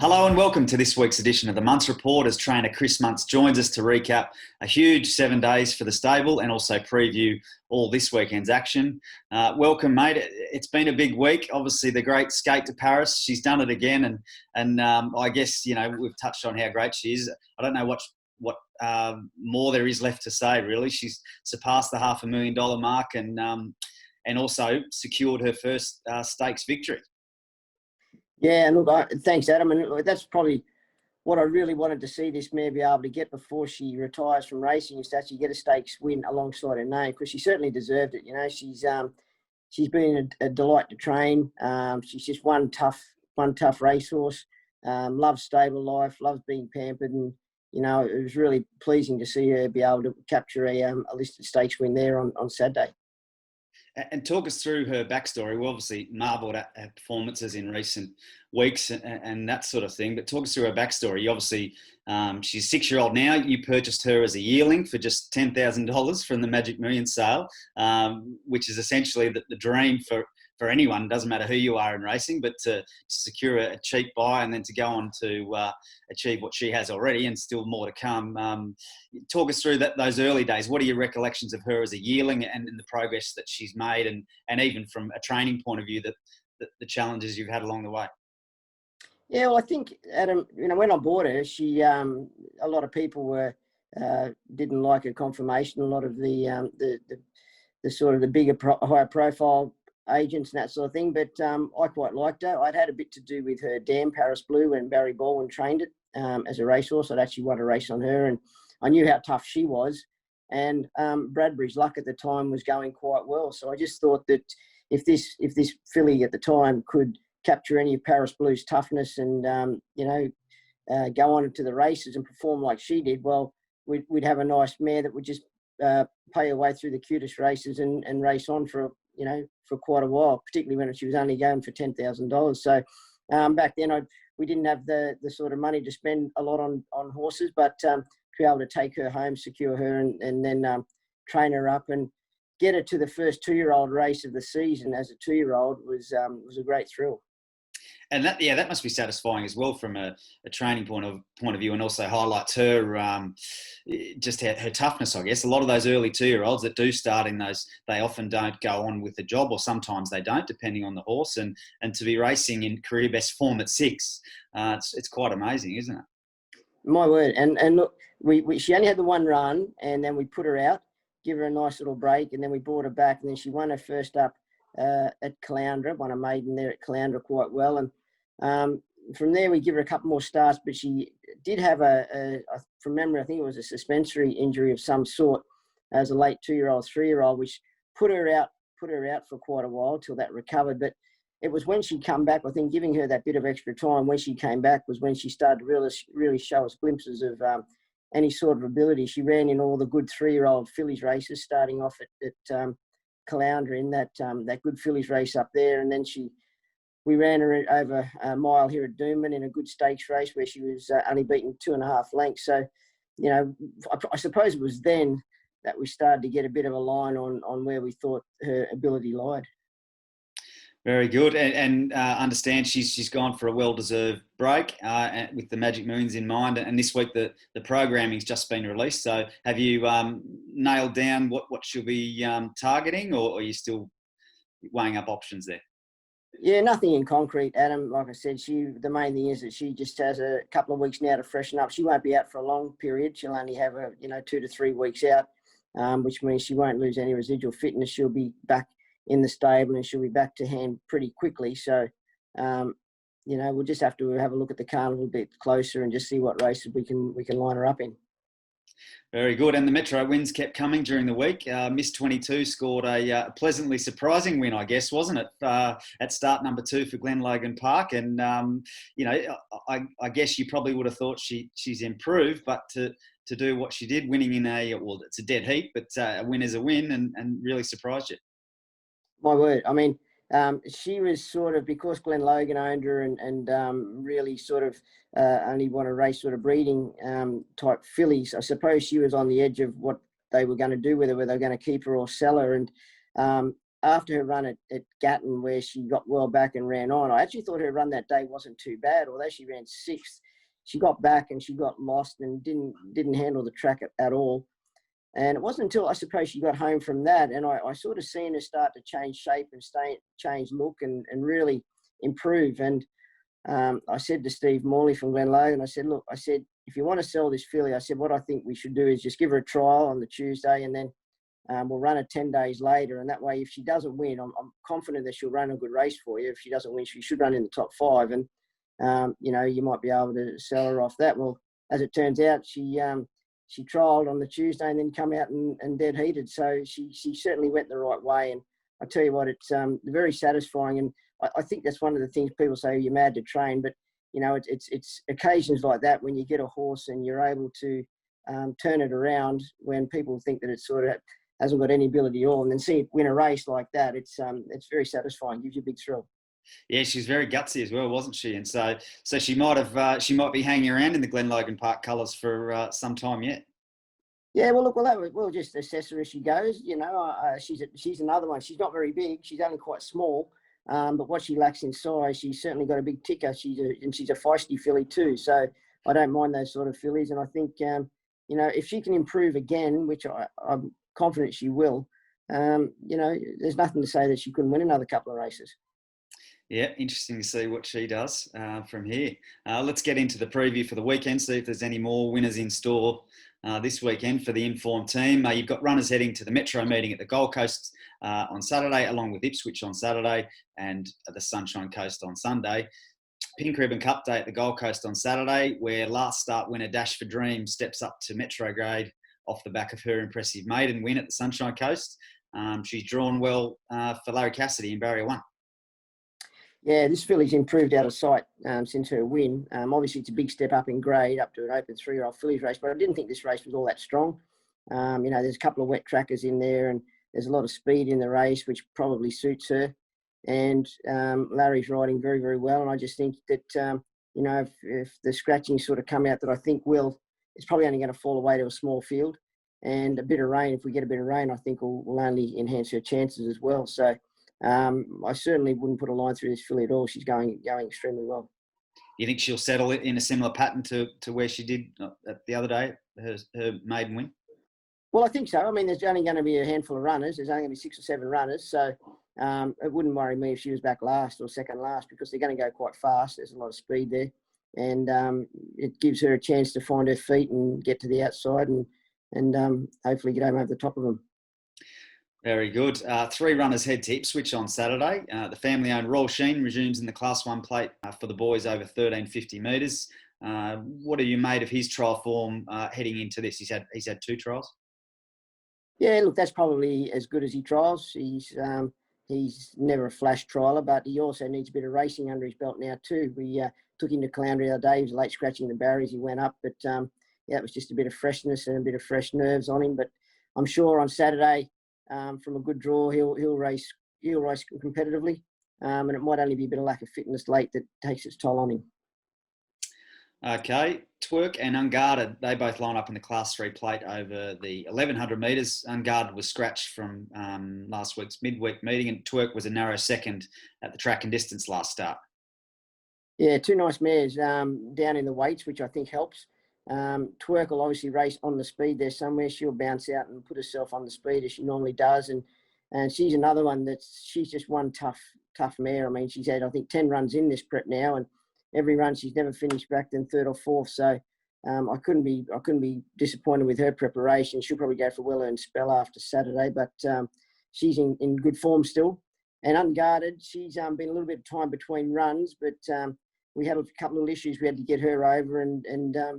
Hello and welcome to this week's edition of the Munce Report as trainer Chris Munce joins us to recap a huge 7 days for the stable and also preview all this weekend's action. Welcome, mate. It's been a big week. Obviously, the great skate to Paris. She's done it again, and I guess we've touched on how great she is. I don't know what more there is left to say. Really, she's surpassed the $500,000 mark and also secured her first stakes victory. Yeah, look, thanks, Adam. And look, that's probably what I really wanted to see this mare be able to get before she retires from racing, is to actually get a stakes win alongside her name, because she certainly deserved it. She's been a delight to train. She's just one tough racehorse. Loves stable life, loves being pampered, and it was really pleasing to see her be able to capture a listed stakes win there on Saturday. And talk us through her backstory. We obviously marvelled at her performances in recent weeks and that sort of thing, but talk us through her backstory. Obviously, she's a 6-year-old now. You purchased her as a yearling for just $10,000 from the Magic Million sale, which is essentially the dream for anyone. It doesn't matter who you are in racing, but to secure a cheap buy and then to go on to achieve what she has already and still more to come. Talk us through those early days. What are your recollections of her as a yearling and the progress that she's made, and even from a training point of view, the challenges you've had along the way? Yeah, well, I think, Adam, when I bought her, she a lot of people didn't like her conformation. A lot of the sort of the bigger, higher profile agents and that sort of thing, but I quite liked her. I'd had a bit to do with her dam, Paris Blue, when Barry Baldwin trained it as a racehorse. I'd actually won a race on her, and I knew how tough she was. And Bradbury's Luck at the time was going quite well, so I just thought that if this filly at the time could capture any of Paris Blue's toughness and go on to the races and perform like she did, well, we'd have a nice mare that would just pay her way through the cutest races and race on for quite a while, particularly when she was only going for $10,000. So back then we didn't have the sort of money to spend a lot on horses, but to be able to take her home, secure her, and then train her up and get her to the first 2-year-old race of the season as a 2-year-old was a great thrill. And that must be satisfying as well from a training point of view, and also highlights her just her toughness, I guess. A lot of those early 2-year-olds that do start in those, they often don't go on with the job, or sometimes they don't, depending on the horse. And to be racing in career best form at 6, it's quite amazing, isn't it? My word. And look, she only had the one run, and then we put her out, give her a nice little break, and then we brought her back, and then she won her first up at Caloundra, won a maiden there at Caloundra quite well. And from there we give her a couple more starts, but she did have from memory, I think it was a suspensory injury of some sort as a late 2-year-old, 3-year-old, which put her out for quite a while till that recovered. But it was when she come back, I think, giving her that bit of extra time when she came back was when she started to really show us glimpses of any sort of ability. She ran in all the good 3-year-old fillies races, starting off at Caloundra in that good fillies race up there, and then we ran her over a mile here at Doomben in a good stakes race where she was only beaten 2.5 lengths. So, I suppose it was then that we started to get a bit of a line on where we thought her ability lied. Very good, and understand she's gone for a well-deserved break with the Magic Millions in mind. And this week the programming's just been released. So have you nailed down what she'll be targeting, or are you still weighing up options there? Yeah, nothing in concrete, Adam. Like I said, the main thing is that she just has a couple of weeks now to freshen up. She won't be out for a long period. She'll only have 2 to 3 weeks out, which means she won't lose any residual fitness. She'll be back in the stable and she'll be back to hand pretty quickly. So, we'll just have to have a look at the carnival a bit closer and just see what races we can line her up in. Very good. And the Metro wins kept coming during the week. Miss 22 scored a pleasantly surprising win, I guess, wasn't it? At start number 2 for Glen Logan Park. And, I guess you probably would have thought she's improved, but to do what she did, winning in it's a dead heat, but a win is a win, and really surprised you. My word. I mean, she was sort of, because Glen Logan owned her and really sort of only want to race sort of breeding type fillies, I suppose she was on the edge of what they were going to do with her, whether they were going to keep her or sell her. And after her run at Gatton, where she got well back and ran on, I actually thought her run that day wasn't too bad. Although she ran 6th, she got back and she got lost and didn't handle the track at all. And it wasn't until, I suppose, she got home from that, and I sort of seen her start to change shape and change look and really improve. And I said to Steve Morley from Glenlogan, I said, look, I said, if you want to sell this filly, I said, what I think we should do is just give her a trial on the Tuesday, and then we'll run it 10 days later. And that way, if she doesn't win, I'm confident that she'll run a good race for you. If she doesn't win, she should run in the top 5. And, you might be able to sell her off that. Well, as it turns out, she trialled on the Tuesday and then come out and dead heated. So she certainly went the right way. And I tell you what, it's very satisfying. And I think that's one of the things people say, you're mad to train. But, it's occasions like that when you get a horse and you're able to turn it around when people think that it sort of hasn't got any ability at all. And then see it win a race like that, it's very satisfying, gives you a big thrill. Yeah, she's very gutsy as well, wasn't she? And so she might be hanging around in the Glenlogan Park colours for some time yet. Yeah, well, look, we'll just assess her as she goes. She's another one. She's not very big. She's only quite small. But what she lacks in size, she's certainly got a big ticker. She's a feisty filly too. So I don't mind those sort of fillies. And I think, if she can improve again, which I'm confident she will, there's nothing to say that she couldn't win another couple of races. Yeah, interesting to see what she does from here. Let's get into the preview for the weekend, see if there's any more winners in store this weekend for the Informed team. You've got runners heading to the Metro meeting at the Gold Coast on Saturday, along with Ipswich on Saturday and the Sunshine Coast on Sunday. Pink Ribbon Cup Day at the Gold Coast on Saturday, where last start winner Dash for Dream steps up to Metro grade off the back of her impressive maiden win at the Sunshine Coast. She's drawn well for Larry Cassidy in Barrier 1. Yeah, this filly's improved out of sight since her win. Obviously, it's a big step up in grade, up to an open 3-year-old fillies race, but I didn't think this race was all that strong. There's a couple of wet trackers in there, and there's a lot of speed in the race, which probably suits her. And Larry's riding very, very well. And I just think that, if the scratching sort of come out that I think will, it's probably only going to fall away to a small field. And a bit of rain, if we get a bit of rain, I think will only enhance her chances as well. So I certainly wouldn't put a line through this filly at all. She's going extremely well. You think she'll settle it in a similar pattern to where she did the other day, her maiden win? Well, I think so. I mean, there's only going to be a handful of runners. There's only going to be 6 or 7 runners. So it wouldn't worry me if she was back last or second last, because they're going to go quite fast. There's a lot of speed there. And it gives her a chance to find her feet and get to the outside and hopefully get over the top of them. Very good. 3 runners head to Ipswich on Saturday. The family-owned Royal SHEEN resumes in the Class 1 plate for the boys over 1,350 metres. What have you made of his trial form heading into this? He's had 2 trials. Yeah, look, that's probably as good as he trials. He's never a flash trialer, but he also needs a bit of racing under his belt now too. We took him to Caloundra the other day. He was late scratching the barriers. He went up, but it was just a bit of freshness and a bit of fresh nerves on him. But I'm sure on Saturday, from a good draw, he'll race competitively, and it might only be a bit of lack of fitness late that takes its toll on him. Okay, TWERK and Unguarded, they both line up in the Class 3 plate over the 1,100 metres. Unguarded was scratched from last week's midweek meeting, and TWERK was a narrow second at the track and distance last start. Yeah, 2 nice mares down in the weights, which I think helps. TWERK will obviously race on the speed there somewhere. She'll bounce out and put herself on the speed as she normally does. And she's another one she's just one tough mare. I mean, she's had, I think, 10 runs in this prep now, and every run she's never finished back than 3rd or 4th. So I couldn't be disappointed with her preparation. She'll probably go for a well-earned spell after Saturday, but she's in good form still. And Unguarded, she's been a little bit of time between runs, but we had a couple of issues we had to get her over,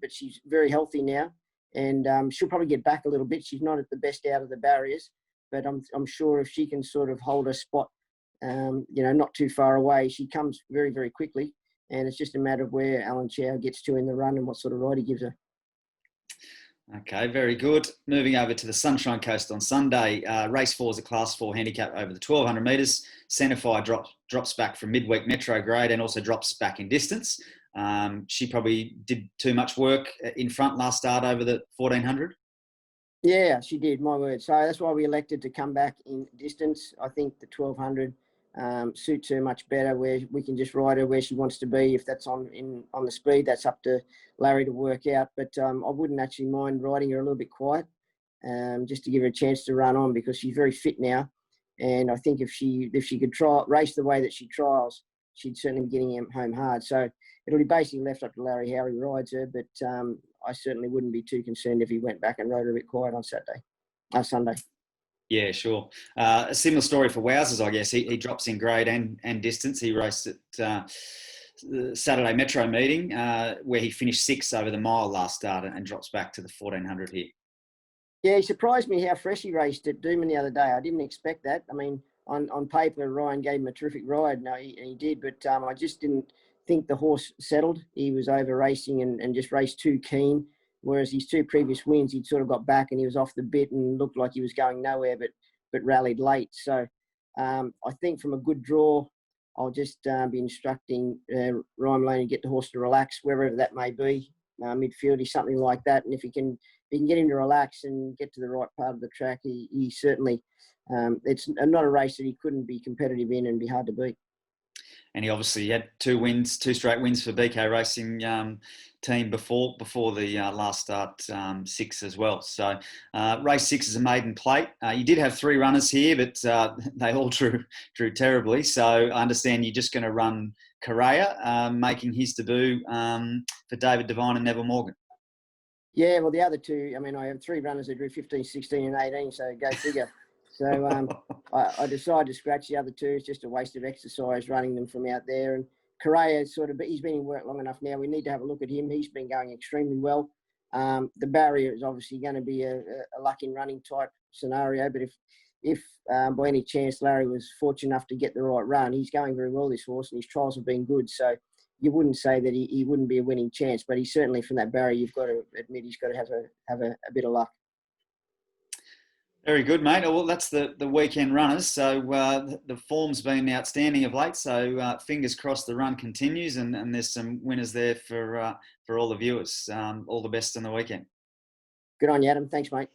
but she's very healthy now, and she'll probably get back a little bit. She's not at the best out of the barriers, but I'm sure if she can sort of hold her spot, not too far away, she comes very, very quickly, and it's just a matter of where Alan Chow gets to in the run and what sort of ride he gives her. Okay, very good. Moving over to the Sunshine Coast on Sunday. Race 4 is a Class 4 handicap over the 1,200 metres. CENTREFIRE drops back from midweek Metro grade and also drops back in distance. She probably did too much work in front last start over the 1,400. Yeah, she did, my word. So that's why we elected to come back in distance. I think the 1200 suits her much better, where we can just ride her where she wants to be. If that's on the speed, that's up to Larry to work out. But I wouldn't actually mind riding her a little bit quiet, just to give her a chance to run on, because she's very fit now. And I think if she could race the way that she trials, she'd certainly be getting home hard. So it'll be basically left up to Larry how he rides her. But I certainly wouldn't be too concerned if he went back and rode her a bit quiet on Sunday. Yeah, sure. A similar story for Wowzers, I guess. He drops in grade and distance. He raced at the Saturday Metro meeting where he finished 6th over the mile last start and drops back to the 1400 here. Yeah, he surprised me how fresh he raced at Doomben the other day. I didn't expect that. I mean, on paper, Ryan gave him a terrific ride. No, he did, but I just didn't think the horse settled. He was over racing and just raced too keen. Whereas his 2 previous wins, he'd sort of got back and he was off the bit and looked like he was going nowhere, but rallied late. So I think from a good draw, I'll just be instructing Ryan Maloney to get the horse to relax, wherever that may be, midfieldy, something like that. And if he can get him to relax and get to the right part of the track, he certainly, it's not a race that he couldn't be competitive in and be hard to beat. And he obviously had 2 straight wins for BK Racing team before the last start 6 as well. So race 6 is a maiden plate. You did have 3 runners here, but they all drew terribly. So I understand you're just going to run Correa, making his debut for David Devine and Neville Morgan. Yeah, well, the other 2, I mean, I have 3 runners that drew 15, 16 and 18, so go figure. So I decided to scratch the other 2. It's just a waste of exercise running them from out there. And Correa he's been in work long enough now. We need to have a look at him. He's been going extremely well. The barrier is obviously going to be a luck in running type scenario. But if by any chance Larry was fortunate enough to get the right run, he's going very well, this horse, and his trials have been good. So you wouldn't say that he wouldn't be a winning chance, but he's certainly, from that barrier, you've got to admit he's got to have a bit of luck. Very good, mate. Well, that's the weekend runners. So the form's been outstanding of late. So fingers crossed the run continues and there's some winners there for all the viewers. All the best on the weekend. Good on you, Adam. Thanks, mate.